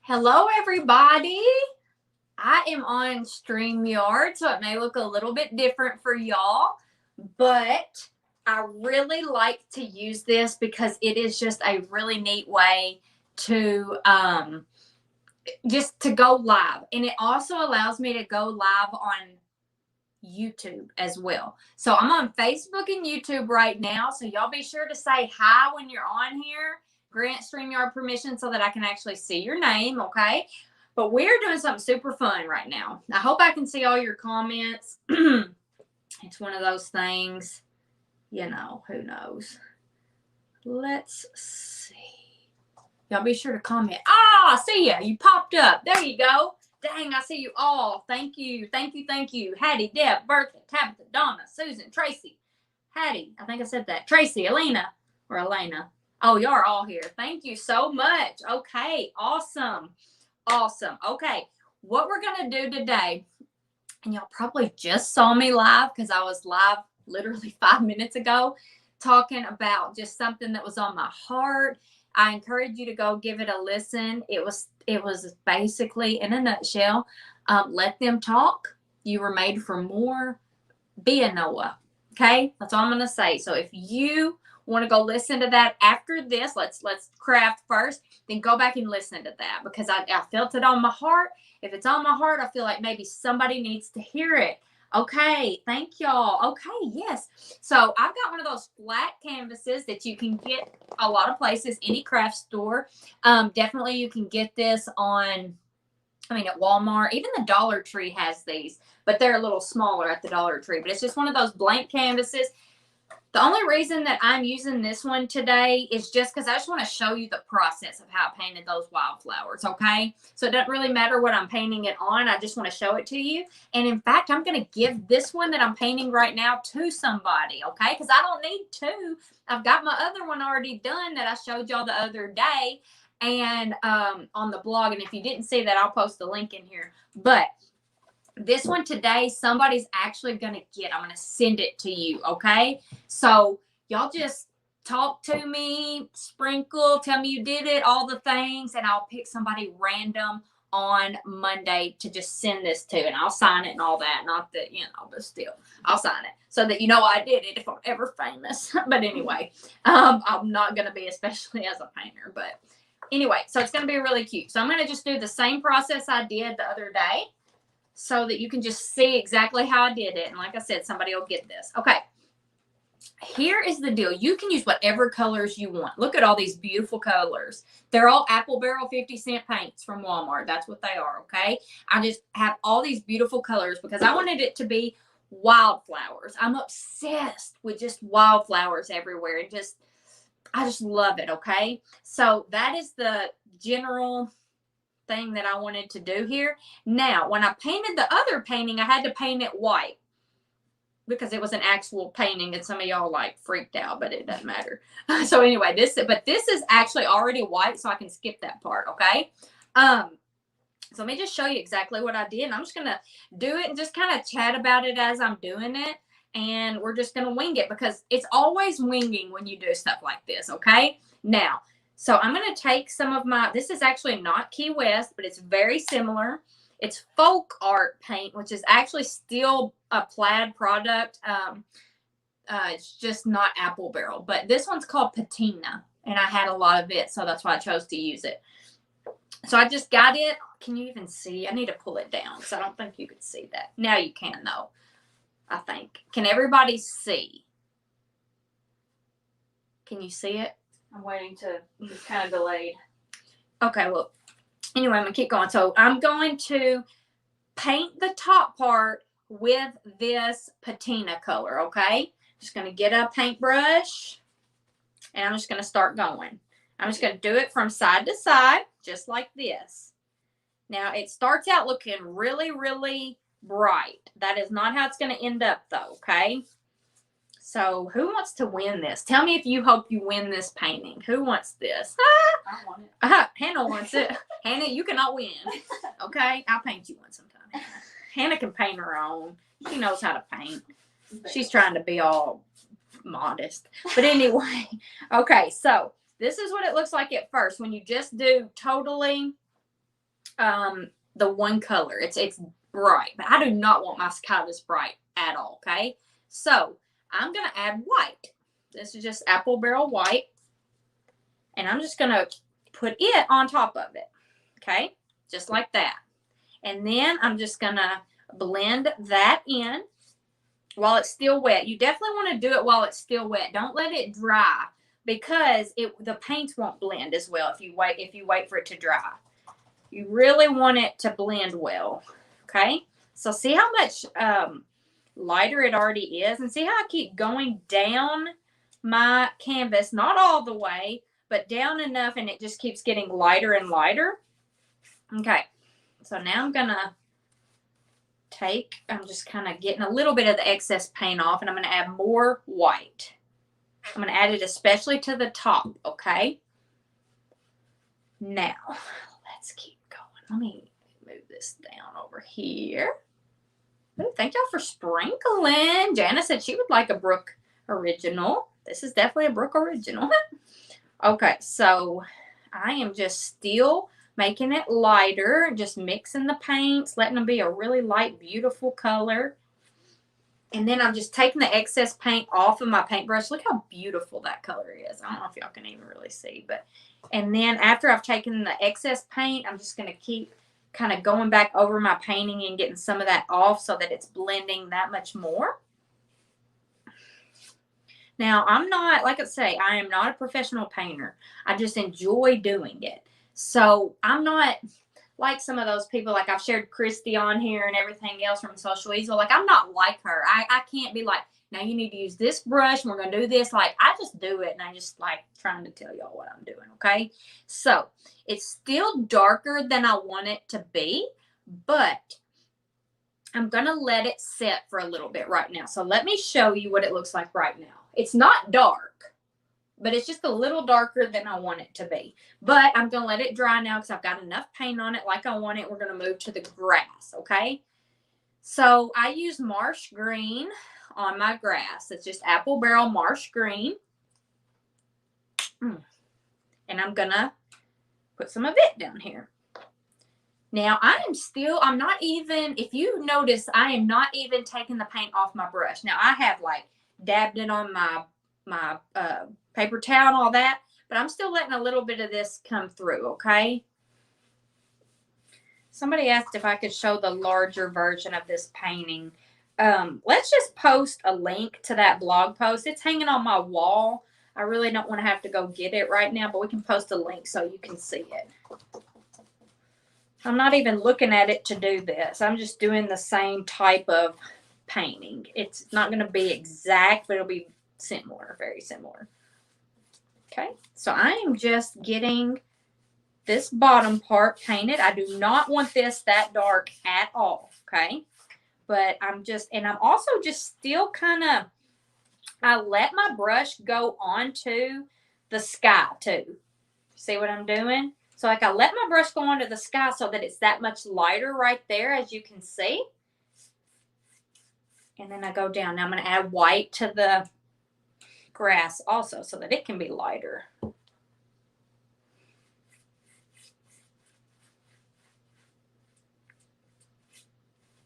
Hello, everybody. I am on StreamYard, so it may look a little bit different for y'all, but I really like to use this because it is just a really neat way to just to go live. And it also allows me to go live on YouTube as well. So I'm on Facebook and YouTube right now, so y'all be sure to say hi when you're on here. Grant StreamYard permission so that I can actually see your name, okay? But we're doing something super fun right now. I hope I can see all your comments. It's one of those things, you know, who knows. Let's see. Y'all be sure to comment. I see ya. You popped up. There you go. Dang, I see you all. Thank you. Thank you. Thank you. Hattie, Deb, Bertha, Tabitha, Donna, Susan, Tracy. Hattie, I think I said that. Tracy, Elena. Oh, y'all are all here. Thank you so much. Okay, awesome. Awesome. Okay, what we're going to do today, and y'all probably just saw me live because I was live literally 5 minutes ago talking about just something that was on my heart. I encourage you to go give it a listen. It was basically, in a nutshell, let them talk. You were made for more. Be a Noah. Okay, that's all I'm going to say. So if you want to go listen to that after this, let's craft first, then go back and listen to that because I felt it on my heart. If it's on my heart, I feel like maybe somebody needs to hear it. Okay, thank y'all. Okay, yes. So I've got one of those flat canvases that you can get a lot of places, any craft store. Definitely you can get this at Walmart. Even the Dollar Tree has these, but they're a little smaller at the Dollar Tree. But it's just one of those blank canvases. The only reason that I'm using this one today is just because I just want to show you the process of how I painted those wildflowers, okay? So it doesn't really matter what I'm painting it on. I just want to show it to you. And in fact, I'm going to give this one that I'm painting right now to somebody, okay? Because I don't need two. I've got my other one already done that I showed y'all the other day and on the blog. And if you didn't see that, I'll post the link in here. But this one today, somebody's actually going to get. I'm going to send it to you, okay? So y'all just talk to me, sprinkle, tell me you did it, all the things, and I'll pick somebody random on Monday to just send this to, and I'll sign it and all that. Not that, but still, I'll sign it so that you know I did it if I'm ever famous. But anyway, I'm not going to be, especially as a painter. But anyway, so it's going to be really cute. So I'm going to just do the same process I did the other day, so that you can just see exactly how I did it. And like I said, somebody will get this. Okay. Here is the deal. You can use whatever colors you want. Look at all these beautiful colors. They're all Apple Barrel 50-cent paints from Walmart. That's what they are, okay? I just have all these beautiful colors because I wanted it to be wildflowers. I'm obsessed with just wildflowers everywhere. I just love it, okay? So that is the general thing that I wanted to do here. Now, when I painted the other painting, I had to paint it white because it was an actual painting, and some of y'all freaked out, but it doesn't matter. So anyway, this is actually already white, so I can skip that part, okay? So let me just show you exactly what I did, and I'm just gonna do it and just kind of chat about it as I'm doing it, and we're just gonna wing it because it's always winging when you do stuff like this, okay? Now, so I'm going to take some of this is actually not Key West, but it's very similar. It's folk art paint, which is actually still a plaid product. It's just not Apple Barrel, but this one's called Patina, and I had a lot of it, so that's why I chose to use it. So I just got it. Can you even see? I need to pull it down because I don't think you could see that. Now you can, though, I think. Can everybody see? Can you see it? I'm waiting to, it's kind of delayed. Okay, well, anyway, I'm going to keep going. So I'm going to paint the top part with this patina color, okay? Just going to get a paintbrush, and I'm just going to start going. I'm just going to do it from side to side, just like this. Now, it starts out looking really, really bright. That is not how it's going to end up, though, okay? So who wants to win this? Tell me if you hope you win this painting. Who wants this? I want it. Hannah wants it. Hannah, you cannot win. Okay? I'll paint you one sometime. Hannah can paint her own. She knows how to paint. She's trying to be all modest. But anyway, okay, so this is what it looks like at first when you just do totally the one color. It's bright, but I do not want my sky this bright at all, okay? So I'm going to add white. This is just apple barrel white. And I'm just going to put it on top of it, okay? Just like that. And then I'm just going to blend that in while it's still wet. You definitely want to do it while it's still wet. Don't let it dry, because the paints won't blend as well if you wait for it to dry. You really want it to blend well, okay? So see how much lighter it already is, and see how I keep going down my canvas, not all the way, but down enough, and it just keeps getting lighter and lighter. Okay, so now I'm just kind of getting a little bit of the excess paint off, and I'm going to add more white. I'm going to add it especially to the top, okay? Now, let's keep going. Let me move this down over here. Ooh, thank y'all for sprinkling. Jana said she would like a Brooke original. This is definitely a Brooke original. Okay, so I am just still making it lighter, just mixing the paints, letting them be a really light, beautiful color. And then I'm just taking the excess paint off of my paintbrush. Look how beautiful that color is. I don't know if y'all can even really see, but, and then after I've taken the excess paint, I'm just going to keep kind of going back over my painting and getting some of that off so that it's blending that much more. Now, I'm not, like I say, I am not a professional painter. I just enjoy doing it. So I'm not like some of those people, like I've shared Christy on here and everything else from Social Easel. Like, I'm not like her. I can't be like, now you need to use this brush and we're going to do this. Like, I just do it, and I just like trying to tell y'all what I'm doing, okay? So it's still darker than I want it to be, but I'm going to let it set for a little bit right now. So let me show you what it looks like right now. It's not dark, but it's just a little darker than I want it to be. But I'm going to let it dry now because I've got enough paint on it like I want it. We're going to move to the grass, okay? So I use marsh green on my grass. It's just apple barrel marsh green. And I'm going to put some of it down here. Now, I'm not even, if you notice, I am not even taking the paint off my brush. Now, I have like dabbed it on my paper towel and all that, but I'm still letting a little bit of this come through, okay? Somebody asked if I could show the larger version of this painting. Let's just post a link to that blog post. It's hanging on my wall. I really don't want to have to go get it right now, but we can post a link so you can see it. I'm not even looking at it to do this. I'm just doing the same type of painting. It's not going to be exact, but it'll be similar, very similar. Okay, so I am just getting this bottom part painted. I do not want this that dark at all, okay? But I'm also just still kind of, I let my brush go onto the sky too. See what I'm doing? So like I let my brush go onto the sky so that it's that much lighter right there, as you can see. And then I go down. Now I'm going to add white to the grass also so that it can be lighter.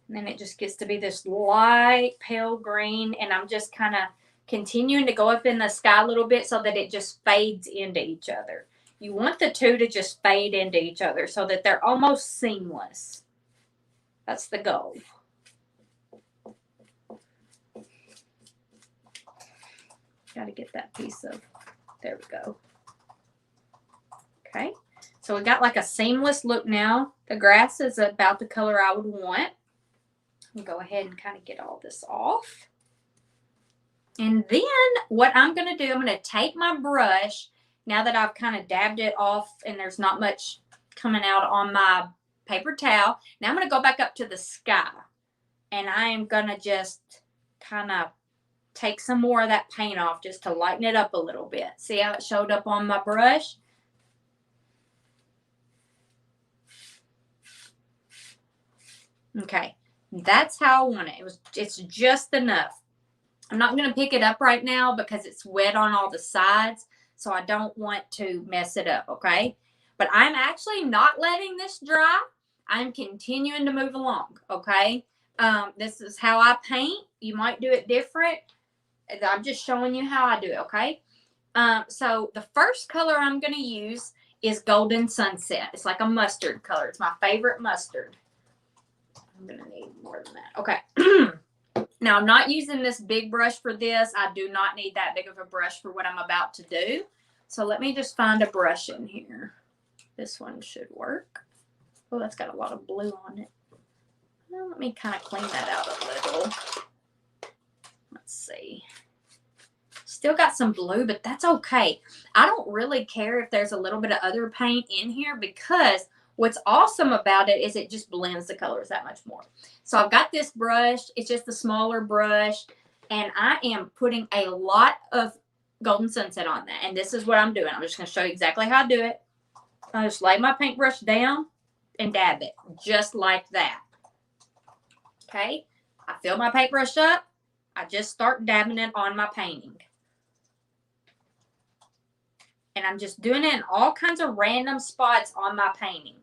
And then it just gets to be this light pale green, and I'm just kind of continuing to go up in the sky a little bit so that it just fades into each other. You want the two to just fade into each other so that they're almost seamless. That's the goal. Got to get that piece of, there we go. Okay, so we got like a seamless look now. The grass is about the color I would want. I'll go ahead and kind of get all this off. And then what I'm going to do, I'm going to take my brush, now that I've kind of dabbed it off and there's not much coming out on my paper towel. Now I'm going to go back up to the sky, and I am going to just kind of take some more of that paint off just to lighten it up a little bit. See how it showed up on my brush? Okay, that's how I want it. It's just enough. I'm not going to pick it up right now because it's wet on all the sides, so I don't want to mess it up, okay? But I'm actually not letting this dry. I'm continuing to move along, okay? This is how I paint. You might do it different. I'm just showing you how I do it, okay? So the first color I'm going to use is Golden Sunset. It's like a mustard color. It's my favorite mustard. I'm going to need more than that. Okay. Now, I'm not using this big brush for this. I do not need that big of a brush for what I'm about to do. So let me just find a brush in here. This one should work. Oh, that's got a lot of blue on it. Well, let me kind of clean that out a little. Let's see. Still got some blue, but that's okay. I don't really care if there's a little bit of other paint in here because what's awesome about it is it just blends the colors that much more. So I've got this brush. It's just a smaller brush, and I am putting a lot of Golden Sunset on that, and this is what I'm doing. I'm just going to show you exactly how I do it. I just lay my paintbrush down and dab it just like that. Okay, I fill my paintbrush up. I just start dabbing it on my painting. And I'm just doing it in all kinds of random spots on my painting.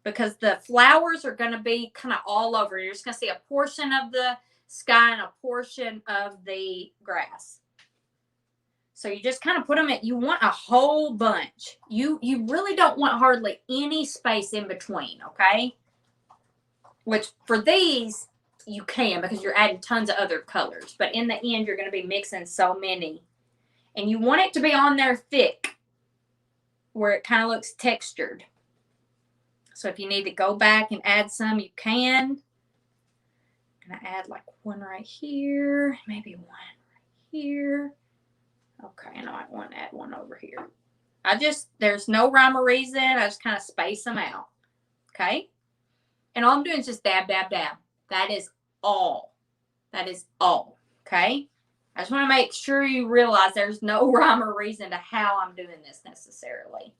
Because the flowers are going to be kind of all over. You're just going to see a portion of the sky and a portion of the grass. So you just kind of put them in. You want a whole bunch. You really don't want hardly any space in between, okay? Which for these, you can because you're adding tons of other colors. But in the end, you're going to be mixing so many. And you want it to be on there thick where it kind of looks textured. So if you need to go back and add some, you can. I'm going to add like one right here, maybe one right here. Okay, and I might want to add one over here. There's no rhyme or reason. I just kind of space them out. Okay? And all I'm doing is just dab, dab, dab. That is all. That is all. Okay? I just want to make sure you realize there's no rhyme or reason to how I'm doing this necessarily.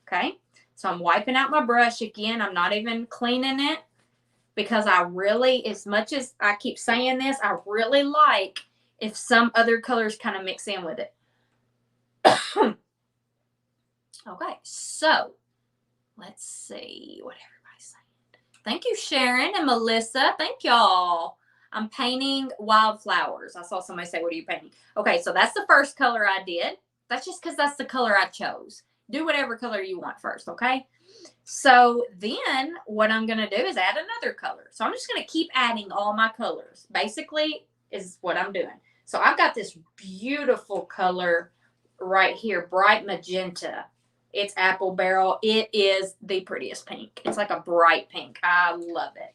Okay? So I'm wiping out my brush again. I'm not even cleaning it because I really, as much as I keep saying this, I really like if some other colors kind of mix in with it. Okay, so let's see what everybody's saying. Thank you, Sharon and Melissa. Thank y'all. I'm painting wildflowers. I saw somebody say, what are you painting? Okay, so that's the first color I did. That's just because that's the color I chose. Do whatever color you want first, okay? So then what I'm going to do is add another color. So I'm just going to keep adding all my colors. Basically is what I'm doing. So I've got this beautiful color right here, bright magenta. It's apple barrel. It is the prettiest pink. It's like a bright pink. I love it.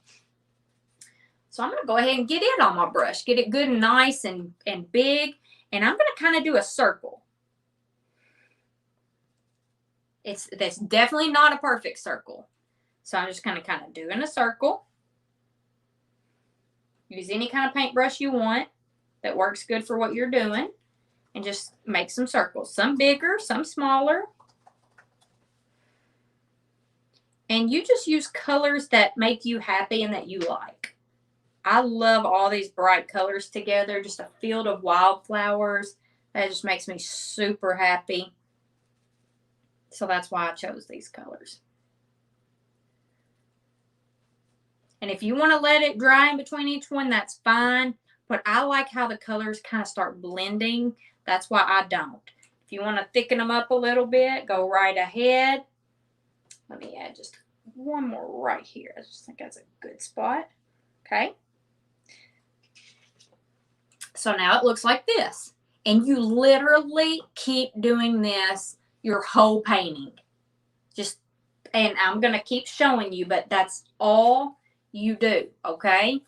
So I'm going to go ahead and get it on my brush. Get it good and nice and big. And I'm going to kind of do a circle. That's definitely not a perfect circle. So I'm just kind of doing a circle. Use any kind of paintbrush you want that works good for what you're doing. And just make some circles. Some bigger, some smaller. And you just use colors that make you happy and that you like. I love all these bright colors together. Just a field of wildflowers. That just makes me super happy. So that's why I chose these colors. And if you want to let it dry in between each one, that's fine. But I like how the colors kind of start blending. That's why I don't. If you want to thicken them up a little bit, go right ahead. Let me add just one more right here. I just think that's a good spot. Okay. So now it looks like this. And you literally keep doing this your whole painting. And I'm going to keep showing you, but that's all you do. Okay.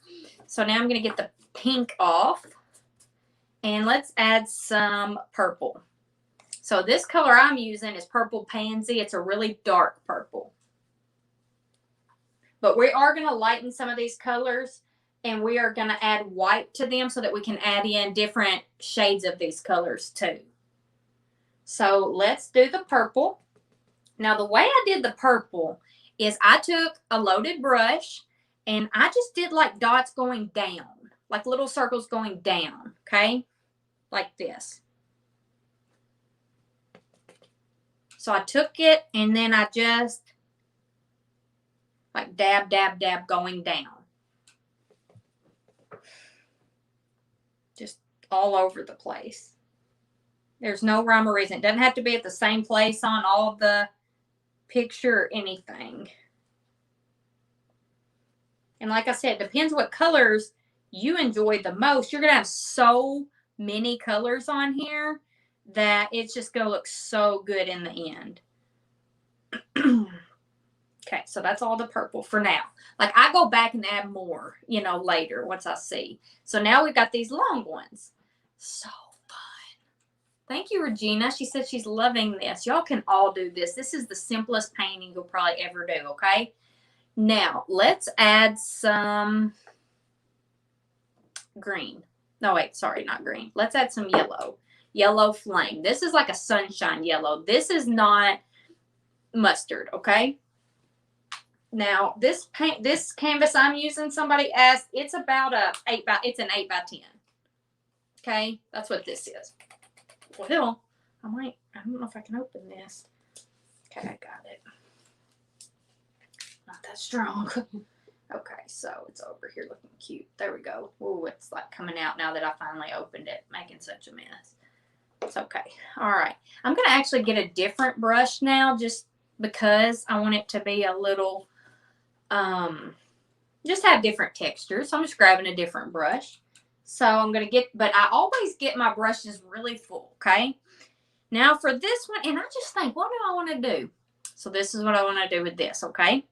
So now I'm going to get the pink off. And let's add some purple. So this color I'm using is Purple Pansy. It's a really dark purple. But we are going to lighten some of these colors. And we are going to add white to them so that we can add in different shades of these colors too. So let's do the purple. Now the way I did the purple is I took a loaded brush and I just did like dots going down. Like little circles going down. Okay. Like this. So I took it and then I just like dab, dab, dab going down. Just all over the place. There's no rhyme or reason. It doesn't have to be at the same place on all of the picture or anything. And like I said, it depends what colors you enjoy the most. You're going to have so many colors on here that it's just going to look so good in the end. Okay, so that's all the purple for now. Like, I go back and add more, you know, later once I see. So now we've got these long ones. So fun. Thank you, Regina. She said she's loving this. Y'all can all do this. This is the simplest painting you'll probably ever do, okay? Now, let's add some green. No, wait, sorry, not green. Let's add some yellow. Yellow flame. This is like a sunshine yellow. This is not mustard, okay? Now, this canvas I'm using, somebody asked, it's about it's an 8 by 10. Okay, that's what this is. Well, I don't know if I can open this. Okay, I got it. Not that strong. Okay, so it's over here looking cute. There we go. Oh, it's like coming out now that I finally opened it, making such a mess. It's okay. All right. I'm going to actually get a different brush now just because I want it to be a little, just have different textures. So I'm just grabbing a different brush. So I'm going to get, but I always get my brushes really full, okay? Now for this one, and I just think, what do I want to do? So this is what I want to do with this, okay?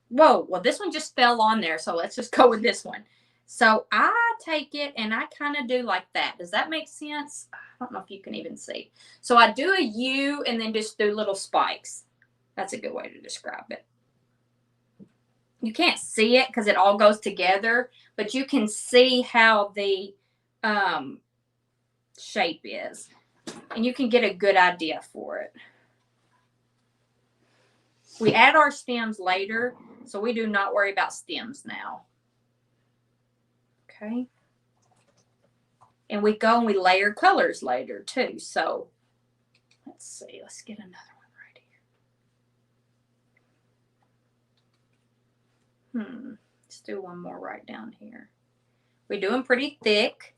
Whoa, well, this one just fell on there, so let's just go with this one. So I take it and I kind of do like that. Does that make sense? I don't know if you can even see. So I do a U and then just do little spikes. That's a good way to describe it. You can't see it because it all goes together, but you can see how the shape is. And you can get a good idea for it. We add our stems later, so we do not worry about stems now. Okay. And we go and we layer colors later too. So let's see. Let's get another one right here. Let's do one more right down here. We do them pretty thick.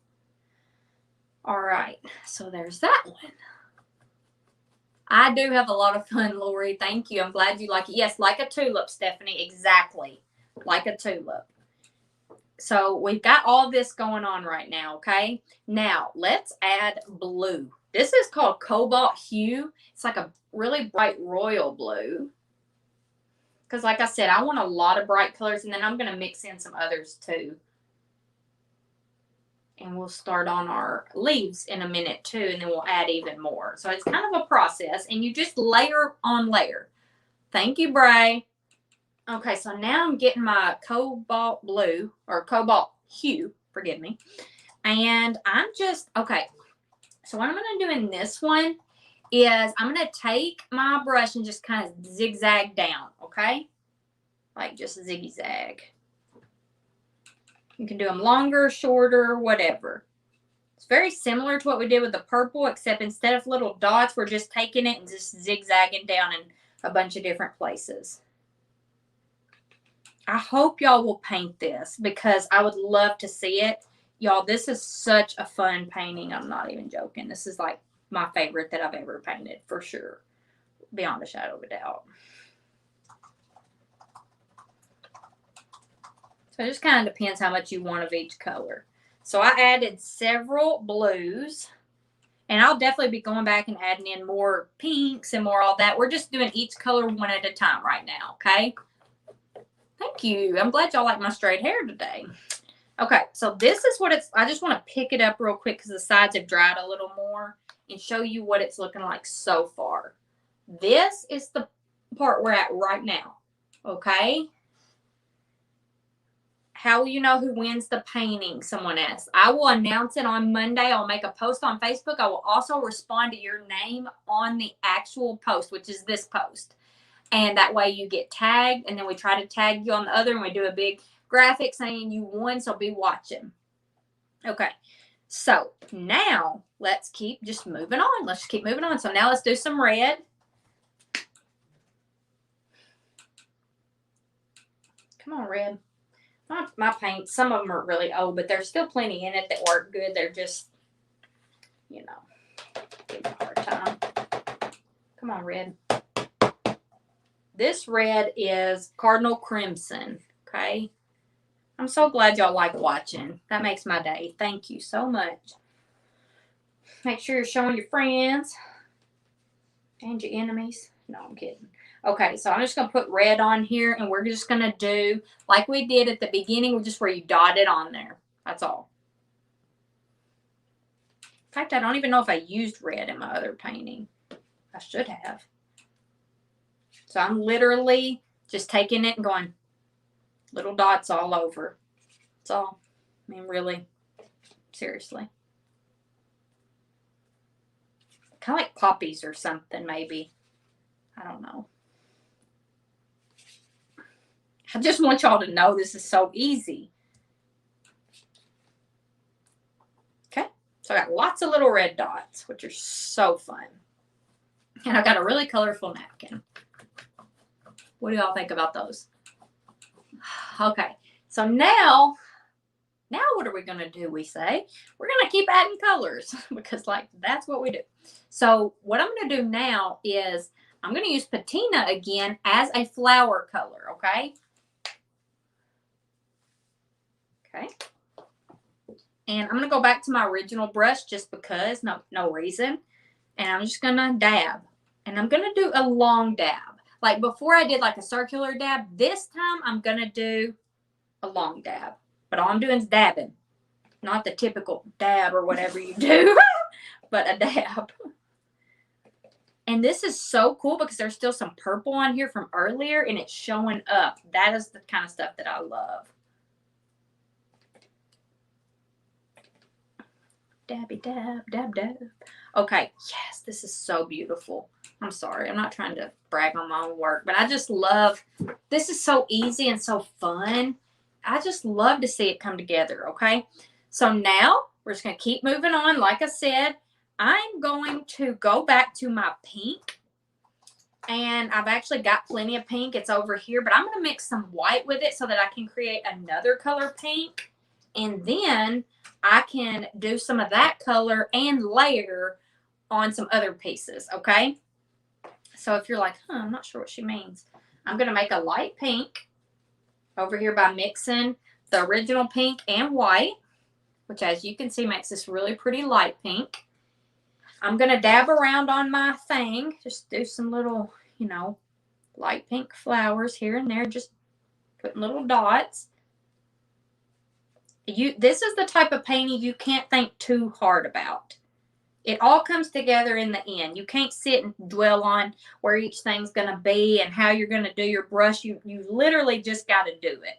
All right. So there's that one. I do have a lot of fun, Lori. Thank you. I'm glad you like it. Yes, like a tulip, Stephanie. Exactly. Like a tulip. So we've got all this going on right now, okay? Now, let's add blue. This is called Cobalt Hue. It's like a really bright royal blue. Because like I said, I want a lot of bright colors, and then I'm going to mix in some others too. And we'll start on our leaves in a minute too, and then we'll add even more. So it's kind of a process, and you just layer on layer. Thank you, Bray. Okay, so now I'm getting my cobalt blue, or cobalt hue, forgive me. And I'm just, okay, so what I'm going to do in this one is I'm going to take my brush and just kind of zigzag down, okay? Like just zigzag. You can do them longer, shorter, whatever. It's very similar to what we did with the purple, except instead of little dots, we're just taking it and just zigzagging down in a bunch of different places. I hope y'all will paint this because I would love to see it. Y'all, this is such a fun painting. I'm not even joking. This is like my favorite that I've ever painted for sure. Beyond a shadow of a doubt. So it just kind of depends how much you want of each color. So I added several blues. And I'll definitely be going back and adding in more pinks and more all that. We're just doing each color one at a time right now, okay? Thank you. I'm glad y'all like my straight hair today. Okay, so this is what it's, I just want to pick it up real quick because the sides have dried a little more and show you what it's looking like so far. This is the part we're at right now, okay? How will you know who wins the painting? Someone asked. I will announce it on Monday. I'll make a post on Facebook. I will also respond to your name on the actual post, which is this post. And that way you get tagged, and then we try to tag you on the other, and we do a big graphic saying you won, so be watching. Okay, so now let's keep just moving on. Let's just keep moving on. So now let's do some red. Come on, red. My paints, some of them are really old, but there's still plenty in it that work good. They're just, you know, give me a hard time. Come on, red. This red is Cardinal Crimson, okay? I'm so glad y'all like watching. That makes my day. Thank you so much. Make sure you're showing your friends and your enemies. No, I'm kidding. Okay, so I'm just going to put red on here, and we're just going to do like we did at the beginning, just where you dot it on there. That's all. In fact, I don't even know if I used red in my other painting. I should have. So I'm literally just taking it and going little dots all over. That's all. I mean, really, seriously. Kind of like poppies or something, maybe. I don't know. I just want y'all to know this is so easy. Okay, so I got lots of little red dots, which are so fun. And I got a really colorful napkin. What do y'all think about those? Okay, so now what are we going to do, we say? We're going to keep adding colors because, like, that's what we do. So what I'm going to do now is I'm going to use patina again as a flower color, okay? Okay. And I'm going to go back to my original brush just because, no reason. And I'm just going to dab. And I'm going to do a long dab. Like before I did like a circular dab, this time I'm going to do a long dab. But all I'm doing is dabbing. Not the typical dab or whatever you do, but a dab. And this is so cool because there's still some purple on here from earlier and it's showing up. That is the kind of stuff that I love. Dabby dab, dab, dab. Okay, yes, this is so beautiful. I'm sorry, I'm not trying to brag on my own work, but I just love, this is so easy and so fun. I just love to see it come together, okay? So now, we're just going to keep moving on. Like I said, I'm going to go back to my pink. And I've actually got plenty of pink. It's over here, but I'm going to mix some white with it so that I can create another color pink. And then I can do some of that color and layer on some other pieces, okay? So if you're like, I'm not sure what she means. I'm going to make a light pink over here by mixing the original pink and white, which as you can see makes this really pretty light pink. I'm going to dab around on my thing, just do some little, you know, light pink flowers here and there, just putting little dots. This is the type of painting you can't think too hard about. It all comes together in the end. You can't sit and dwell on where each thing's going to be and how you're going to do your brush. You literally just got to do it.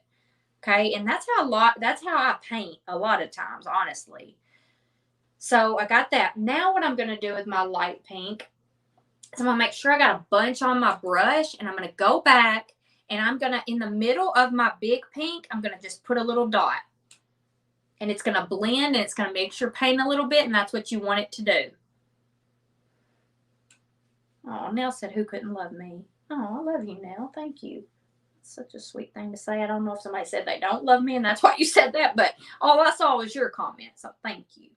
Okay? And that's how I paint a lot of times, honestly. So I got that. Now what I'm going to do with my light pink is I'm going to make sure I got a bunch on my brush, and I'm going to go back and I'm going to, in the middle of my big pink, I'm going to just put a little dot. And it's going to blend and it's going to mix your paint a little bit, and that's what you want it to do. Oh, Nell said, who couldn't love me? Oh, I love you, Nell. Thank you. It's such a sweet thing to say. I don't know if somebody said they don't love me and that's why you said that, but all I saw was your comment, so thank you.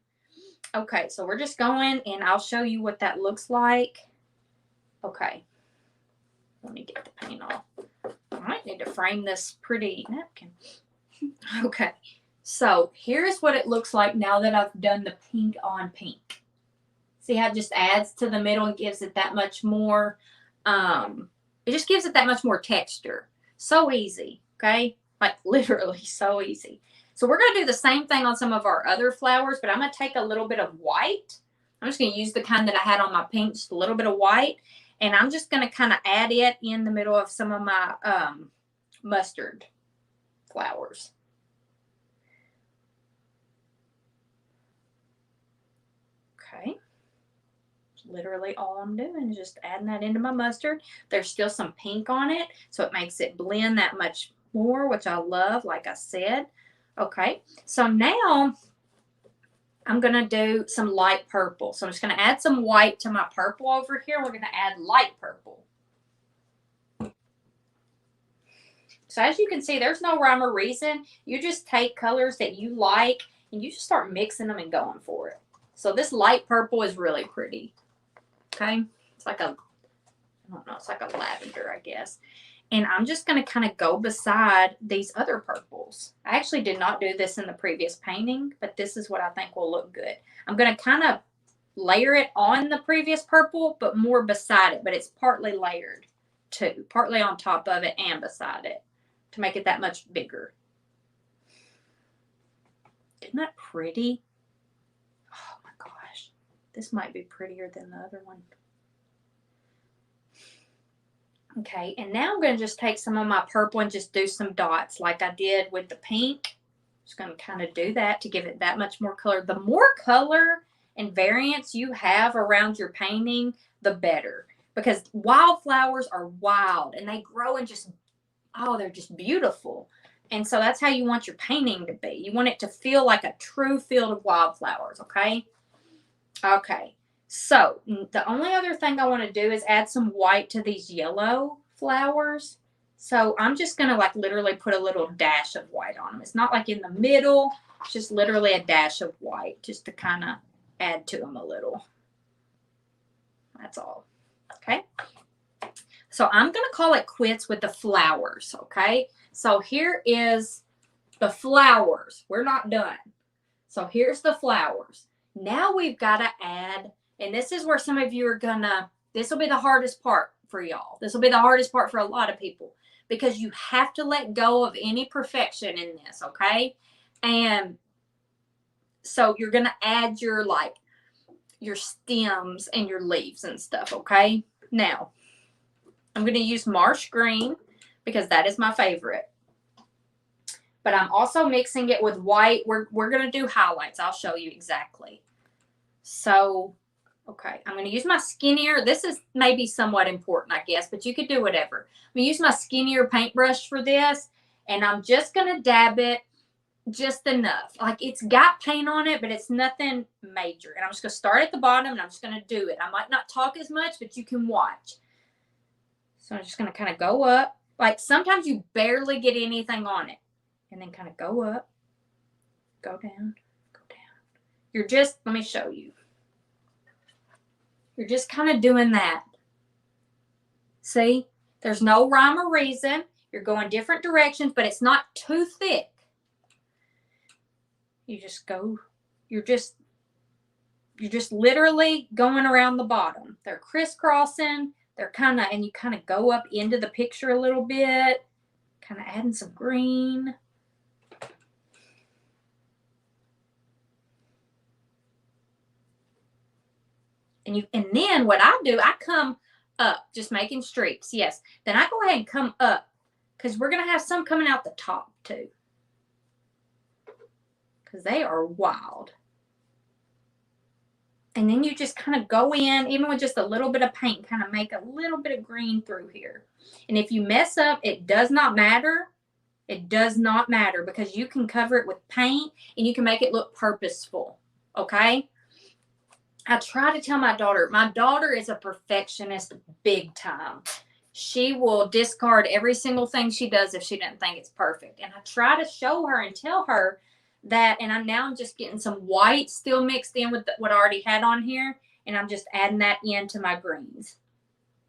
Okay, so we're just going, and I'll show you what that looks like. Okay. Let me get the paint off. I might need to frame this pretty napkin. Okay. So here's what it looks like now that I've done the pink on pink. See how it just adds to the middle and gives it that much more, it just gives it that much more texture. So easy, okay? Like literally so easy. So we're going to do the same thing on some of our other flowers, but I'm going to take a little bit of white. I'm just going to use the kind that I had on my pink, just a little bit of white. And I'm just going to kind of add it in the middle of some of my mustard flowers. Okay. Literally all I'm doing is just adding that into my mustard. There's still some pink on it, so it makes it blend that much more, which I love, like I said. Okay, so now I'm going to do some light purple. So I'm just going to add some white to my purple over here. We're going to add light purple. So as you can see, there's no rhyme or reason. You just take colors that you like and you just start mixing them and going for it. So this light purple is really pretty. Okay. It's like a, I don't know, it's like a lavender, I guess. And I'm just going to kind of go beside these other purples. I actually did not do this in the previous painting, but this is what I think will look good. I'm going to kind of layer it on the previous purple, but more beside it. But it's partly layered too, partly on top of it and beside it to make it that much bigger. Isn't that pretty? Oh my gosh. This might be prettier than the other one. Okay, and now I'm going to just take some of my purple and just do some dots like I did with the pink. Just going to kind of do that to give it that much more color. The more color and variance you have around your painting, the better. Because wildflowers are wild and they grow and just, oh, they're just beautiful. And so that's how you want your painting to be. You want it to feel like a true field of wildflowers, okay? Okay. So the only other thing I want to do is add some white to these yellow flowers. So I'm just going to like literally put a little dash of white on them. It's not like in the middle. It's just literally a dash of white just to kind of add to them a little. That's all. Okay. So I'm going to call it quits with the flowers. Okay. So here is the flowers. We're not done. So here's the flowers. Now we've got to add, and this is where some of you are gonna, this will be the hardest part for y'all. This will be the hardest part for a lot of people because you have to let go of any perfection in this, okay? And so you're gonna add your like your stems and your leaves and stuff, okay? Now, I'm gonna use marsh green because that is my favorite. But I'm also mixing it with white. We're gonna do highlights. I'll show you exactly. So, okay, I'm going to use my skinnier. This is maybe somewhat important, I guess, but you could do whatever. I'm going to use my skinnier paintbrush for this, and I'm just going to dab it just enough. Like, it's got paint on it, but it's nothing major. And I'm just going to start at the bottom, and I'm just going to do it. I might not talk as much, but you can watch. So I'm just going to kind of go up. Like, sometimes you barely get anything on it. And then kind of go up, go down, go down. You're just, let me show you. You're just kind of doing that. See, there's no rhyme or reason. You're going different directions, but it's not too thick. You just go, you're just literally going around the bottom. They're crisscrossing. They're kind of, and you kind of go up into the picture a little bit, kind of adding some green. And then what I do, I come up, just making streaks. Yes. Then I go ahead and come up because we're going to have some coming out the top too. Because they are wild. And then you just kind of go in, even with just a little bit of paint, kind of make a little bit of green through here. And if you mess up, it does not matter. It does not matter because you can cover it with paint and you can make it look purposeful. Okay? I try to tell my daughter is a perfectionist big time. She will discard every single thing she does if she doesn't think it's perfect. And I try to show her and tell her that, and I'm just getting some white still mixed in with what I already had on here, and I'm just adding that into my greens.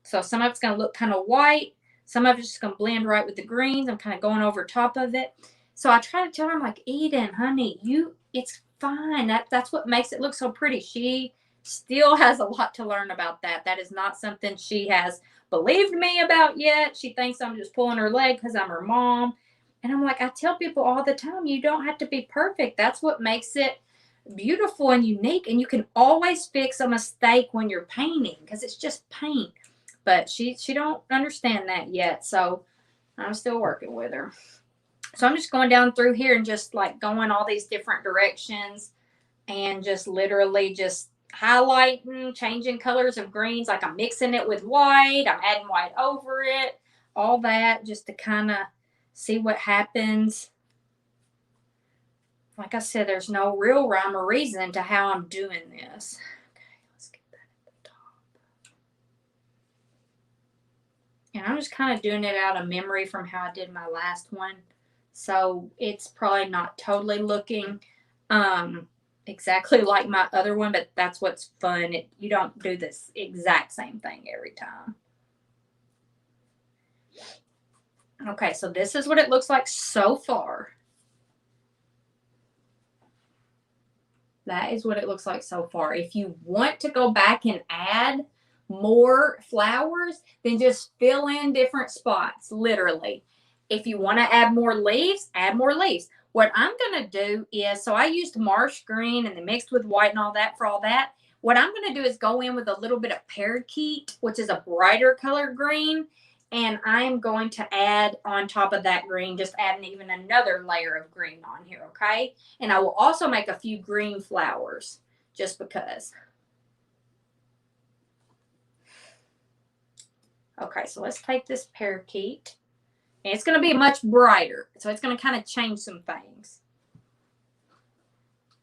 So some of it's going to look kind of white. Some of it's just going to blend right with the greens. I'm kind of going over top of it. So I try to tell her, I'm like, Eden, honey, it's fine. That's what makes it look so pretty. She still has a lot to learn about that. That is not something she has believed me about yet. She thinks I'm just pulling her leg because I'm her mom. And I'm like, I tell people all the time, you don't have to be perfect. That's what makes it beautiful and unique. And you can always fix a mistake when you're painting because it's just paint. But she don't understand that yet. So I'm still working with her. So I'm just going down through here and just like going all these different directions and just literally just highlighting, changing colors of greens. Like I'm mixing it with white. I'm adding white over it. All that just to kind of see what happens. Like I said, there's no real rhyme or reason to how I'm doing this. Okay, let's get that at the top. And I'm just kind of doing it out of memory from how I did my last one. So it's probably not totally looking exactly like my other one, but that's what's fun. You don't do this exact same thing every time. Okay, so this is what it looks like so far. That is what it looks like so far. If you want to go back and add more flowers, then just fill in different spots, literally. If you want to add more leaves, add more leaves. What I'm going to do is, so I used marsh green and then mixed with white and all that for all that. What I'm going to do is go in with a little bit of parakeet, which is a brighter color green. And I'm going to add on top of that green, just adding even another layer of green on here, okay? And I will also make a few green flowers, just because. Okay, so let's take this parakeet. And it's going to be much brighter, so it's going to kind of change some things.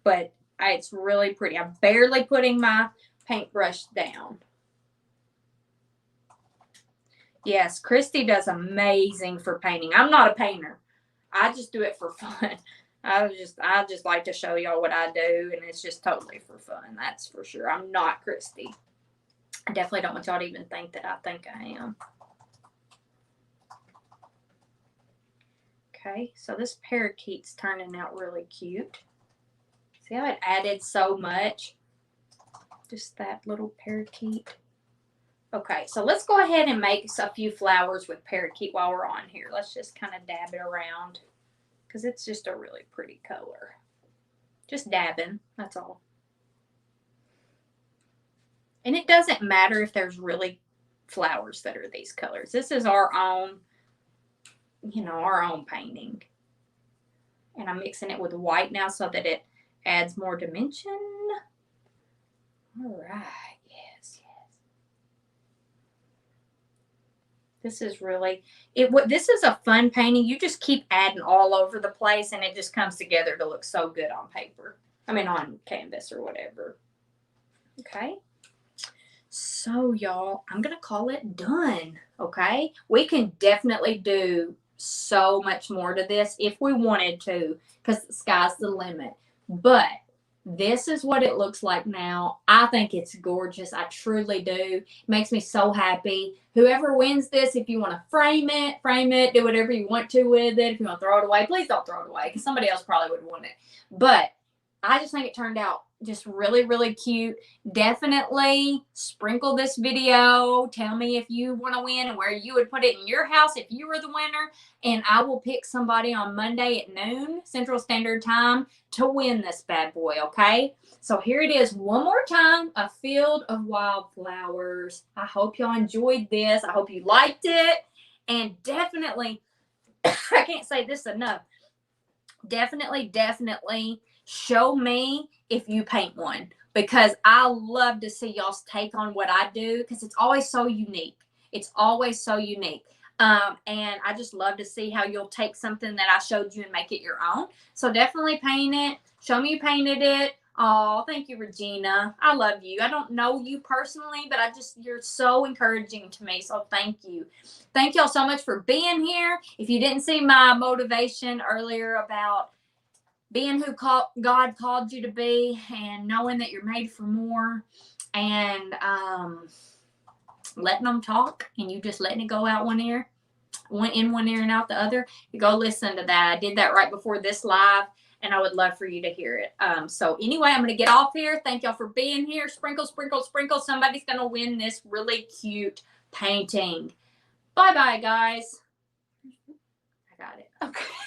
But it's really pretty. I'm barely putting my paintbrush down. Yes, Christy does amazing for painting. I'm not a painter. I just do it for fun. I just like to show y'all what I do, and it's just totally for fun. That's for sure. I'm not Christy. I definitely don't want y'all to even think that I think I am. Okay, so this parakeet's turning out really cute. See how it added so much? Just that little parakeet. Okay, so let's go ahead and make a few flowers with parakeet while we're on here. Let's just kind of dab it around because it's just a really pretty color. Just dabbing, that's all. And it doesn't matter if there's really flowers that are these colors. This is our own, you know, our own painting. And I'm mixing it with white now so that it adds more dimension. All right. This is really, this is a fun painting. You just keep adding all over the place and it just comes together to look so good on paper. I mean, on canvas or whatever. Okay. So, y'all, I'm going to call it done. Okay. We can definitely do so much more to this if we wanted to, because the sky's the limit. But this is what it looks like now. I think it's gorgeous. I truly do. It makes me so happy. Whoever wins this, if you want to frame it, do whatever you want to with it. If you want to throw it away, please don't throw it away because somebody else probably would want it. But I just think it turned out just really, really cute. Definitely sprinkle this video. Tell me if you want to win and where you would put it in your house if you were the winner. And I will pick somebody on Monday at noon Central Standard Time to win this bad boy, okay? So here it is one more time, a field of wildflowers. I hope y'all enjoyed this. I hope you liked it. And definitely, I can't say this enough, definitely show me if you paint one, because I love to see y'all's take on what I do because it's always so unique. It's always so unique. And I just love to see how you'll take something that I showed you and make it your own. So definitely paint it. Show me you painted it. Oh, thank you, Regina. I love you. I don't know you personally, but you're so encouraging to me. So thank you. Thank y'all so much for being here. If you didn't see my motivation earlier about being who God called you to be and knowing that you're made for more and letting them talk and you just letting it go out one ear, in one ear and out the other, you go listen to that. I did that right before this live and I would love for you to hear it. So anyway, I'm going to get off here. Thank y'all for being here. Sprinkle, sprinkle, sprinkle. Somebody's going to win this really cute painting. Bye-bye, guys. I got it. Okay.